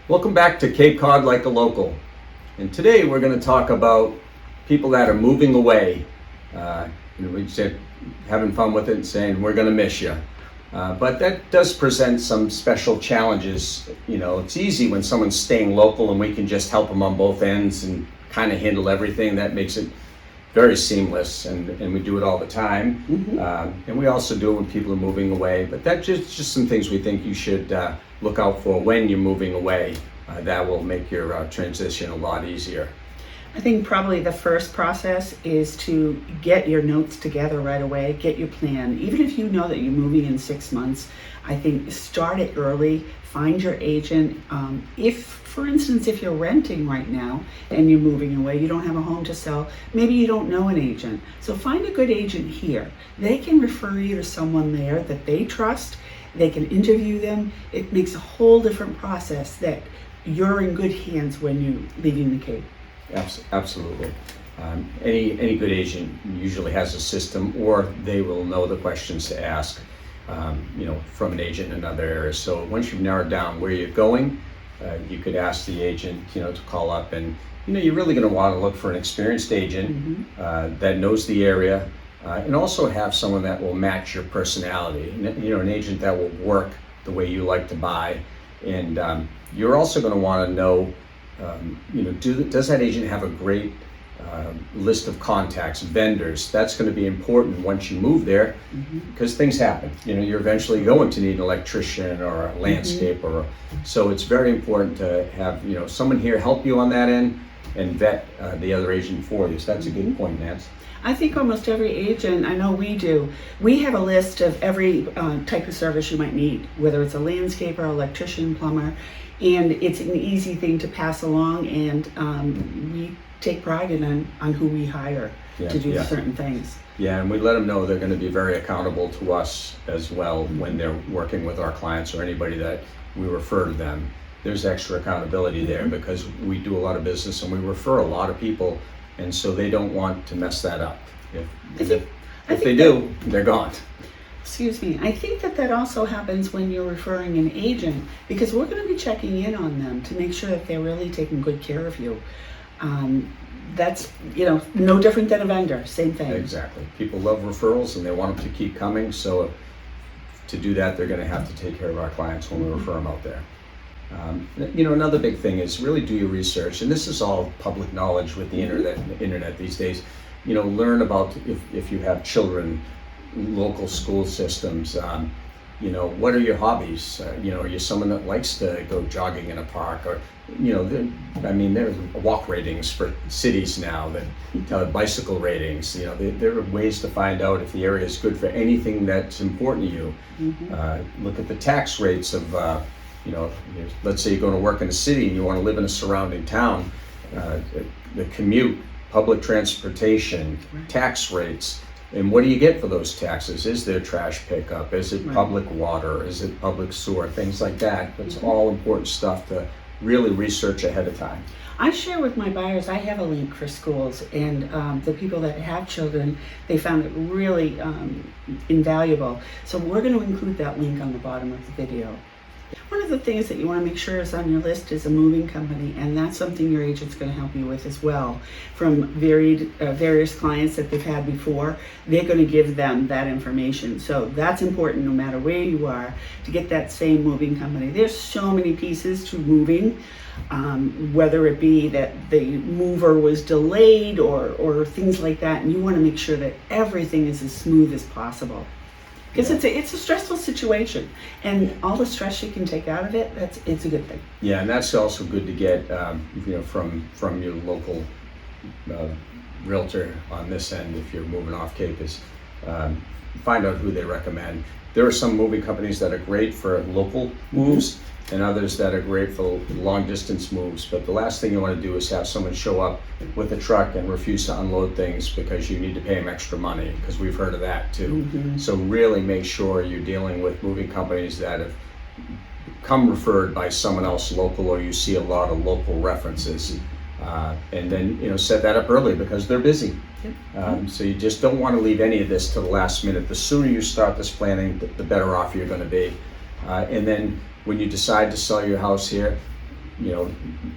Welcome back to Cape Cod Like a Local. And today we're going to talk about people that are moving away. We said having fun with it and saying we're going to miss you. But that does present some special challenges. It's easy when someone's staying local and we can just help them on both ends and kind of handle everything. That makes it very seamless, and we do it all the time. And we also do it when people are moving away. But that's just some things we think you should look out for when you're moving away. That will make your transition a lot easier. I think probably the first process is to get your notes together right away, get your plan. Even if you know that you're moving in 6 months, I think start it early, find your agent. For instance, if you're renting right now and you're moving away, you don't have a home to sell, maybe you don't know an agent. So find a good agent here. They can refer you to someone there that they trust. They can interview them. It makes a whole different process that you're in good hands when you're leaving the Cape. Absolutely. Any good agent usually has a system, or they will know the questions to ask, from an agent in another area. So once you've narrowed down where you're going, you could ask the agent, to call up, and you're really going to want to look for an experienced agent that knows the area, and also have someone that will match your personality. An agent that will work the way you like to buy, and you're also going to want to know. Does that agent have a great list of contacts, vendors? That's going to be important once you move there, because things happen. You're eventually going to need an electrician or a landscaper. So it's very important to have someone here help you on that end and vet the other agent for you. So that's a good point, Nance. I think almost every agent, I know we do, we have a list of every type of service you might need, whether it's a landscaper, electrician, plumber, and it's an easy thing to pass along, and we take pride on who we hire to do certain things. Yeah, and we let them know they're going to be very accountable to us as well when they're working with our clients or anybody that we refer to them. There's extra accountability there because we do a lot of business and we refer a lot of people, and so they don't want to mess that up. If they do, they're gone. Excuse me. I think that also happens when you're referring an agent, because we're going to be checking in on them to make sure that they're really taking good care of you. That's no different than a vendor. Same thing. Exactly. People love referrals and they want them to keep coming. So to do that, they're going to have to take care of our clients when we refer them out there. Another big thing is really do your research, and this is all public knowledge with the internet these days. Learn about if you have children, local school systems. What are your hobbies? Are you someone that likes to go jogging in a park? Or there's walk ratings for cities now that tell bicycle ratings. There are ways to find out if the area is good for anything that's important to you. Look at the tax rates of let's say you're going to work in a city and you want to live in a surrounding town. The commute, public transportation, tax rates. And what do you get for those taxes? Is there trash pickup? Is it public water? Is it public sewer? Things like that. That's all important stuff to really research ahead of time. I share with my buyers, I have a link for schools, and the people that have children, they found it really invaluable. So we're going to include that link on the bottom of the video. One of the things that you want to make sure is on your list is a moving company, and that's something your agent's going to help you with as well. From various clients that they've had before, they're going to give them that information. So that's important no matter where you are, to get that same moving company. There's so many pieces to moving, whether it be that the mover was delayed or things like that, and you want to make sure that everything is as smooth as possible. Because it's a stressful situation, and all the stress you can take out of it, it's a good thing. Yeah, and that's also good to get from your local realtor on this end if you're moving off Cape, is find out who they recommend. There are some moving companies that are great for local moves and others that are great for long distance moves. But the last thing you want to do is have someone show up with a truck and refuse to unload things because you need to pay them extra money, because we've heard of that too. So really make sure you're dealing with moving companies that have come referred by someone else local, or you see a lot of local references. And then set that up early because they're busy. So you just don't want to leave any of this to the last minute. The sooner you start this planning, the better off you're going to be. And then when you decide to sell your house here,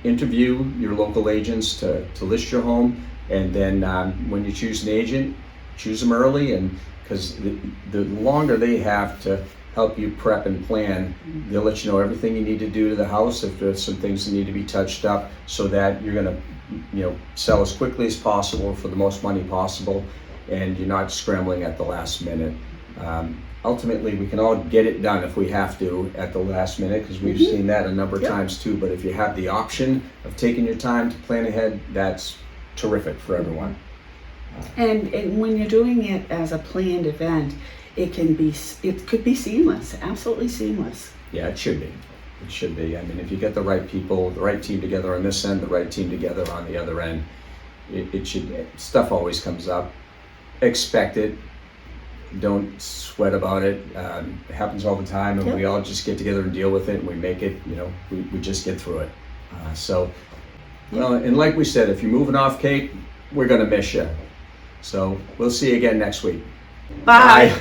interview your local agents to list your home, and then when you choose an agent, choose them early, and because the longer they have to help you prep and plan, they'll let you know everything you need to do to the house, if there's some things that need to be touched up, so that you're going to sell as quickly as possible for the most money possible, and you're not scrambling at the last minute. Ultimately, we can all get it done if we have to at the last minute, because we've seen that a number of times too. But if you have the option of taking your time to plan ahead, that's terrific for everyone. And when you're doing it as a planned event, it could be seamless, absolutely seamless. Yeah, it should be. It should be. I mean, if you get the right people, the right team together on this end, the right team together on the other end, it should. Stuff always comes up. Expect it. Don't sweat about it. It happens all the time, and we all just get together and deal with it, and we make it. We just get through it. Well, and like we said, if you're moving off Cape, we're gonna miss you. So we'll see you again next week. Bye.